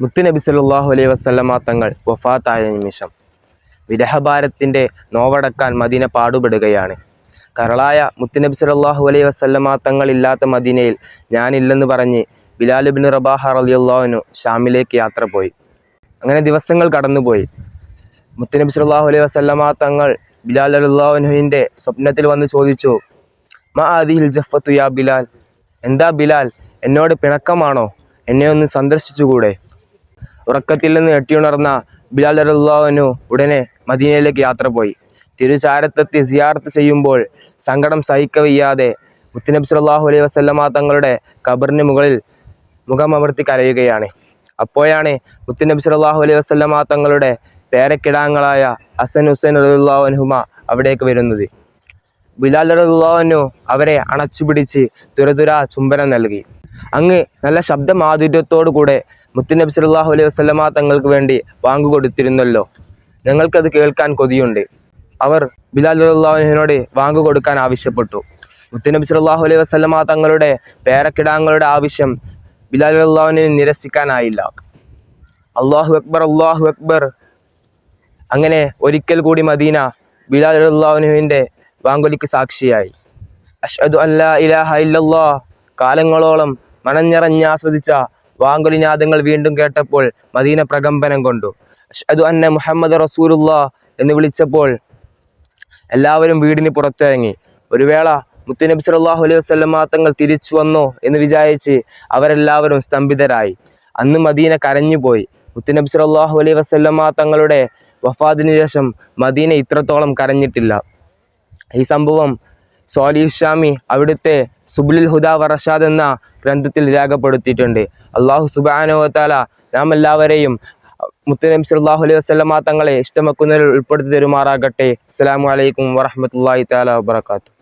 മുത്തുനബി സല്ലല്ലാഹു അലൈഹി വസല്ലമ തങ്ങൾ വഫാത്തായ നിമിഷം വിരഹഭാരത്തിൻ്റെ നോവടക്കാൻ മദീന പാടുപെടുകയാണ്. കരളായ മുത്തുനബി സല്ലല്ലാഹു അലൈഹി വസല്ലമ തങ്ങളില്ലാത്ത മദീനയിൽ ഞാനില്ലെന്ന് പറഞ്ഞ് ബിലാൽ ഇബ്നു റബാഹ റളിയല്ലാഹു അൻഹു ഷാമിലേക്ക് യാത്ര പോയി. അങ്ങനെ ദിവസങ്ങൾ കടന്നുപോയി. മുത്തുനബി സല്ലല്ലാഹു അലൈഹി വസല്ലമ തങ്ങൾ ബിലാൽ റളിയല്ലാഹു അൻഹുവിൻ്റെ സ്വപ്നത്തിൽ വന്ന് ചോദിച്ചു, മാ ഹാദിഹിൽ ജഫ്ഫത്തു യാ ബിലാൽ, എന്താ ബിലാൽ, എന്നോട് പിണക്കമാണോ? എന്നെ ഒന്ന് സന്ദർശിച്ചുകൂടെ? ഉറക്കത്തിൽ നിന്ന് ഞെട്ടിയുണർന്ന ബിലാൽ റളിയല്ലാഹു അൻഹു ഉടനെ മദീനയിലേക്ക് യാത്ര പോയി. തിരുചാരത്തെത്തി സിയാറത്ത് ചെയ്യുമ്പോൾ സങ്കടം സഹിക്കവയ്യാതെ മുത്തുനബി സല്ലല്ലാഹു അലൈഹി വസല്ലമ തങ്ങളുടെ ഖബറിന് മുകളിൽ മുഖമമർത്തി കരയുകയാണ്. അപ്പോഴാണ് മുത്തുനബി സല്ലല്ലാഹു അലൈഹി വസല്ലമ തങ്ങളുടെ പേരക്കിടാങ്ങളായ ഹസൻ ഹുസൈൻ റളിയല്ലാഹു അൻഹുമ അവിടേക്ക് വരുന്നത്. ബിലാൽ റളിയല്ലാഹു അൻഹു അവരെ അണച്ചുപിടിച്ച് തുരതുരാ ചുംബനം നൽകി. അങ്ങ് നല്ല ശബ്ദമാധുര്യത്തോടു കൂടെ മുത്തുനബി സല്ലല്ലാഹു അലൈഹി വസല്ലമ തങ്ങൾക്ക് വേണ്ടി വാങ്ക് കൊടുത്തിരുന്നല്ലോ, ഞങ്ങൾക്കത് കേൾക്കാൻ കൊതിയുണ്ട്. അവർ ബിലാൽ റളിയല്ലാഹു അൻഹുവിനോട് വാങ്ക് കൊടുക്കാൻ ആവശ്യപ്പെട്ടു. മുത്തുനബി സല്ലല്ലാഹു അലൈഹി വസല്ലമ തങ്ങളുടെ പേരക്കിടാങ്ങളുടെ ആവശ്യം ബിലാൽ റളിയല്ലാഹു അൻഹുവിന് നിരസിക്കാനായില്ല. അല്ലാഹു അക്ബർ, അല്ലാഹു അക്ബർ. അങ്ങനെ ഒരിക്കൽ കൂടി മദീന ബിലാൽ റളിയല്ലാഹു അൻഹുവിൻ്റെ വാങ്കൊലിക്ക് സാക്ഷിയായി. അഷ്ഹദു അല്ലാ ഇലാഹ ഇല്ലല്ലാഹ്. കാലങ്ങളോളം മനഞ്ഞറിഞ്ഞാസ്വദിച്ച വാങ്കൊലിനാദങ്ങൾ വീണ്ടും കേട്ടപ്പോൾ മദീന പ്രകമ്പനം കൊണ്ടു. അഷ്ഹദു അന്ന മുഹമ്മദ് റസൂലുള്ളാഹ് എന്ന് വിളിച്ചപ്പോൾ എല്ലാവരും വീടിന് പുറത്തിറങ്ങി. ഒരു വേള മുത്തുനബി സല്ലല്ലാഹു അലൈഹി വസല്ലമ തങ്ങൾ തിരിച്ചു വന്നോ എന്ന് വിചാരിച്ച് അവരെല്ലാവരും സ്തംഭിതരായി. അന്ന് മദീന കരഞ്ഞുപോയി. മുത്തുനബി സല്ലല്ലാഹു അലൈഹി വസല്ലമ തങ്ങളുടെ വഫാത്തിന് ശേഷം മദീന ഇത്രത്തോളം കരഞ്ഞിട്ടില്ല. ഈ സംഭവം സ്വാലിഹ് ഷാമി അവിടുത്തെ സുബ്ലുൽ ഹുദാ വറഷാദ് എന്ന ഗ്രന്ഥത്തിൽ രേഖപ്പെടുത്തിയിട്ടുണ്ട്. അല്ലാഹു സുബ്ഹാനഹു വ തആല നാം എല്ലാവരെയും മുത്തുനബി സല്ലല്ലാഹു അലൈഹി വസല്ലമ തങ്ങളെ ഇഷ്ടമാക്കുന്നതിൽ ഉൾപ്പെടുത്തി തരുമാറാകട്ടെ. അസ്സലാമു അലൈക്കും വറഹ്മത്തുള്ളാഹി തആല വബറകാതുഹു.